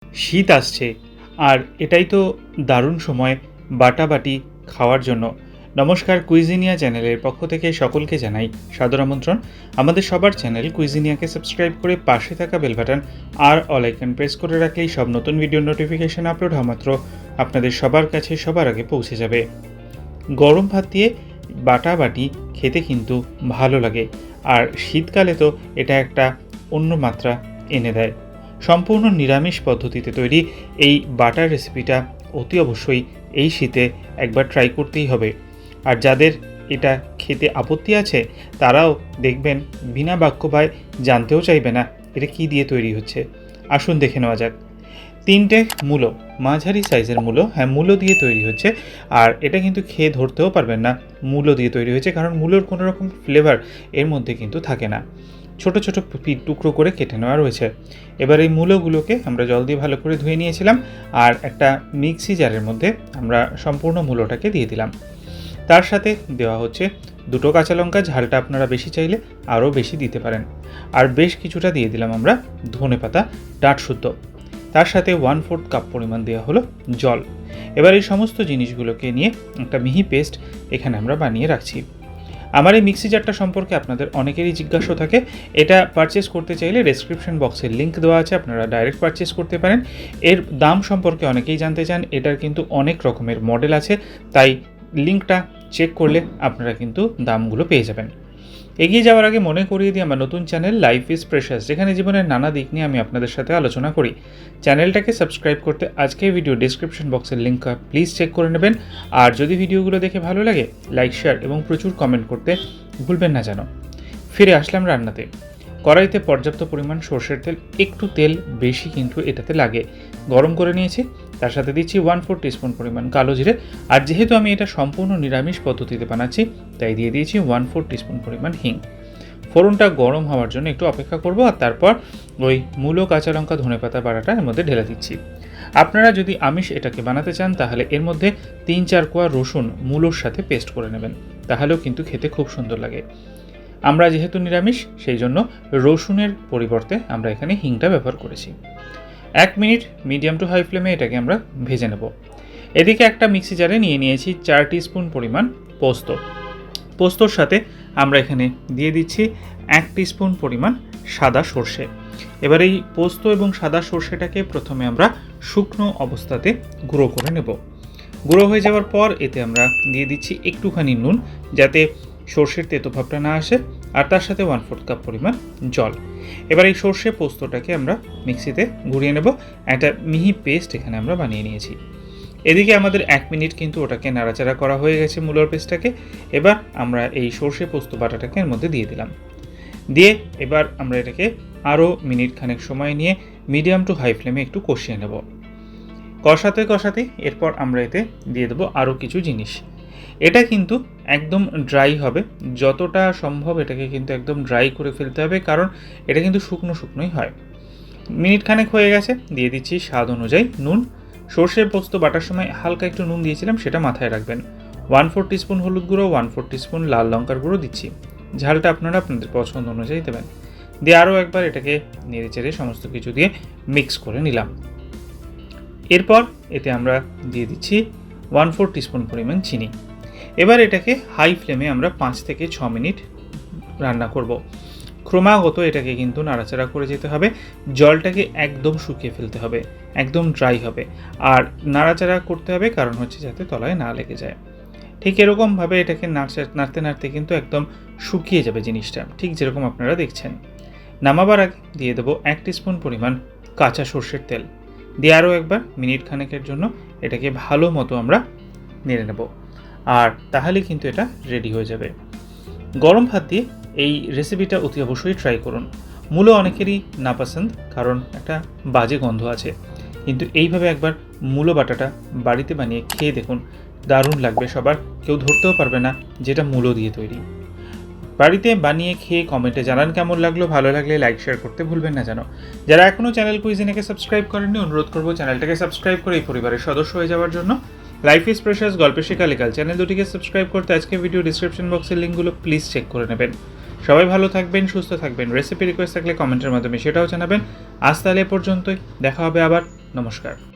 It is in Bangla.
শীত আসছে আর এটাই তো দারুণ সময় বাটাবাটি খাওয়ার জন্য। নমস্কার, কুইজিনিয়া চ্যানেলের পক্ষ থেকে সকলকে জানাই সাদর আমন্ত্রণ। আমাদের সবার চ্যানেল কুইজিনিয়াকে সাবস্ক্রাইব করে পাশে থাকা বেল বাটন আর অল আইকন প্রেস করে রাখলেই সব নতুন ভিডিও নোটিফিকেশন আপলোড হওয়া মাত্র আপনাদের সবার কাছে সবার আগে পৌঁছে যাবে। গরম ভাত দিয়ে বাটাবাটি খেতে কিন্তু ভালো লাগে, আর শীতকালে তো এটা একটা অন্য মাত্রা এনে দেয়। সম্পূর্ণ নিরামিষ পদ্ধতিতে তৈরি এই বাটার রেসিপিটা অতি অবশ্যই এই শীতে একবার ট্রাই করতেই হবে। আর যাদের এটা খেতে আপত্তি আছে তারাও দেখবেন বিনা বাক্যবায় জানতেও চাইবে না এটা কী দিয়ে তৈরি হচ্ছে। আসুন দেখে নেওয়া যাক। 3টে মূলো, মাঝারি সাইজের মূলো, মূলো দিয়ে তৈরি হচ্ছে। আর এটা কিন্তু খেয়ে ধরতেও পারবেন না মূলো দিয়ে তৈরি হয়েছে, কারণ মূলোর কোনো রকম ফ্লেভার এর মধ্যে কিন্তু থাকে না। ছোট ছোট টুকরো করে কেটে নেওয়া রয়েছে। এবার এই মূলোগুলোকে আমরা জল দিয়ে ভালো করে ধুয়ে নিয়েছিলাম, আর একটা মিক্সি জারের মধ্যে আমরা সম্পূর্ণ মূলোটাকে দিয়ে দিলাম। তার সাথে দেওয়া হচ্ছে 2টো কাঁচা লঙ্কা, ঝালটা আপনারা বেশি চাইলে আরও বেশি দিতে পারেন। আর বেশ কিছুটা দিয়ে দিলাম আমরা ধনেপাতা ডাঁট শুদ্ধ। তার সাথে 1/4 কাপ পরিমাণ দেওয়া হলো জল। এবার এই সমস্ত জিনিসগুলোকে নিয়ে একটা মিহি পেস্ট এখানে আমরা বানিয়ে রাখছি। আমার এই মিক্সি জারটা সম্পর্কে আপনাদের অনেকেরই জিজ্ঞাসা থাকে। এটা পারচেস করতে চাইলে ডেসক্রিপশন বক্সের লিঙ্ক দেওয়া আছে, আপনারা ডাইরেক্ট পারচেস করতে পারেন। এর দাম সম্পর্কে অনেকেই জানতে চান, এটার কিন্তু অনেক রকমের মডেল আছে, তাই লিঙ্কটা চেক করলে আপনারা কিন্তু দামগুলো পেয়ে যাবেন। এগিয়ে যাওয়ার আগে মনে করিয়ে দিই আমার নতুন চ্যানেল লাইফ ইজ প্রেশাস, যেখানে জীবনের নানা দিক নিয়ে আমি আপনাদের সাথে আলোচনা করি। চ্যানেলটাকে সাবস্ক্রাইব করতে আজকের ভিডিও ডেসক্রিপশন বক্সের লিঙ্ক প্লিজ চেক করে নেবেন। আর যদি ভিডিওগুলো দেখে ভালো লাগে লাইক, শেয়ার এবং প্রচুর কমেন্ট করতে ভুলবেন না যেন। ফিরে আসলাম রান্নাতে। কড়াইতে পর্যাপ্ত পরিমাণ সর্ষের তেল, একটু তেল বেশি কিন্তু এটাতে লাগে, গরম করে নিয়েছি। তার সাথে দিচ্ছি 1/4 টিস্পুন পরিমাণ কালো জিরে। আর যেহেতু আমি এটা সম্পূর্ণ নিরামিষ পদ্ধতিতে বানাচ্ছি, তাই দিয়ে দিয়েছি 1/4 টিস্পুন পরিমাণ হিং। ফোড়নটা গরম হওয়ার জন্য একটু অপেক্ষা করব, আর তারপর ওই মূলো, কাঁচা লঙ্কা, ধনেপাতা বাটাটা এর মধ্যে ঢেলে দিচ্ছি। আপনারা যদি আমিষ এটাকে বানাতে চান তাহলে এর মধ্যে 3-4 কোয়া রসুন মূলোর সাথে পেস্ট করে নেবেন, তাহলেও কিন্তু খেতে খুব সুন্দর লাগে। আমরা যেহেতু নিরামিষ সেই জন্য রসুনের পরিবর্তে আমরা এখানে হিংটা ব্যবহার করেছি। 1 মিনিট মিডিয়াম টু হাই ফ্লেমে এটাকে আমরা ভেজে নেব। এদিকে একটা মিক্সি জারে নিয়ে নিয়েছি 4 টিস্পুন পরিমাণ পোস্ত। পোস্তর সাথে আমরা এখানে দিয়ে দিচ্ছি 1 টিস্পুন পরিমাণ সাদা সর্ষে। এবার এই পোস্ত এবং সাদা সর্ষেটাকে প্রথমে আমরা শুকনো অবস্থাতে গুঁড়ো করে নেব। গুঁড়ো হয়ে যাওয়ার পর এতে আমরা দিয়ে দিচ্ছি একটুখানি নুন, যাতে সর্ষের তেতোভাবটা না আসে, আর তার সাথে 1/4 কাপ পরিমাণ জল। এবার এই সর্ষে পোস্তটাকে আমরা মিক্সিতে ঘুরিয়ে নেব। একটা মিহি পেস্ট এখানে আমরা বানিয়ে নিয়েছি। এদিকে আমাদের 1 মিনিট কিন্তু ওটাকে নাড়াচাড়া করা হয়ে গেছে মূলোর পেস্টটাকে। এবার আমরা এই সর্ষে পোস্ত বাটাটাকে এর মধ্যে দিয়ে দিলাম। দিয়ে এবার আমরা এটাকে আরও মিনিট খানেক সময় নিয়ে মিডিয়াম টু হাই ফ্লেমে একটু কষিয়ে নেব। কষাতে কষাতে এরপর আমরা এতে দিয়ে দেবো আরও কিছু জিনিস। এটা কিন্তু একদম ড্রাই হবে, যতটা সম্ভব এটাকে কিন্তু একদম ড্রাই করে ফেলতে হবে, কারণ এটা কিন্তু শুকনো শুকনোই হয়। মিনিট খানেক হয়ে গেছে, দিয়ে দিচ্ছি স্বাদ অনুযায়ী নুন। সর্ষে পোস্ত বাটার সময় হালকা একটু নুন দিয়েছিলাম, সেটা মাথায় রাখবেন। 1/4 টিস্পুন হলুদ গুঁড়ো, 1/4 টিস্পুন লাল লঙ্কার গুঁড়ো দিচ্ছি। ঝালটা আপনারা আপনাদের পছন্দ অনুযায়ী দেবেন। দিয়ে আরও একবার এটাকে নেড়ে চেড়ে সমস্ত কিছু দিয়ে মিক্স করে নিলাম। এরপর এতে আমরা দিয়ে দিচ্ছি 1/4 টিস্পুন পরিমাণ চিনি। এবার এটাকে হাই ফ্লেমে আমরা 5 থেকে 6 মিনিট রান্না করব। ক্রমাগত এটাকে কিন্তু নাড়াচাড়া করে যেতে হবে। জলটাকে একদম শুকিয়ে ফেলতে হবে, একদম ড্রাই হবে। আর নাড়াচাড়া করতে হবে, কারণ হচ্ছে যাতে তলায় না লেগে যায়। ঠিক এরকমভাবে এটাকে নাড়তে নাড়তে কিন্তু একদম শুকিয়ে যাবে জিনিসটা, ঠিক যেরকম আপনারা দেখছেন। নামাবার আগে দিয়ে দেবো 1 টিস্পুন পরিমাণ কাঁচা সর্ষের তেল। দিয়ে আরও একবার মিনিট খানেকের জন্য এটাকে ভালো মতো আমরা নেড়ে নেব, আর তাহলে কিন্তু এটা রেডি হয়ে যাবে। গরম ভাত দিয়ে এই রেসিপিটা অতি অবশ্যই ট্রাই করুন। মূলো অনেকেরই নাপসন্দ, কারণ একটা বাজে গন্ধ আছে, কিন্তু এইভাবে একবার মূলো বাটাটা বাড়িতে বানিয়ে খেয়ে দেখুন, দারুণ লাগবে সবার, কেউ ধরতেও পারবে না যেটা মূলো দিয়ে তৈরি। বাড়িতে বানিয়ে খেয়ে কমেন্টে জানান কেমন লাগলো। ভালো লাগলে লাইক, শেয়ার করতে ভুলবেন না যেন। যারা এখনও চ্যানেল কুইজিনেকে সাবস্ক্রাইব করেননি, অনুরোধ করবো চ্যানেলটাকে সাবস্ক্রাইব করে এই পরিবারের সদস্য হয়ে যাওয়ার জন্য। লাইফ ইজ প্রেশাস গল্পে শেখা লেখাল চ্যানেল দুটিকে সাবস্ক্রাইব করতে আজকে ভিডিও ডিসক্রিপশন বক্সের লিঙ্কগুলো প্লিজ চেক করে নেবেন। সবাই ভালো থাকবেন, সুস্থ থাকবেন। রেসিপি রিকোয়েস্ট থাকলে কমেন্টের মাধ্যমে সেটাও জানাবেন। আজ তাহলে এ পর্যন্তই, দেখা হবে আবার। নমস্কার।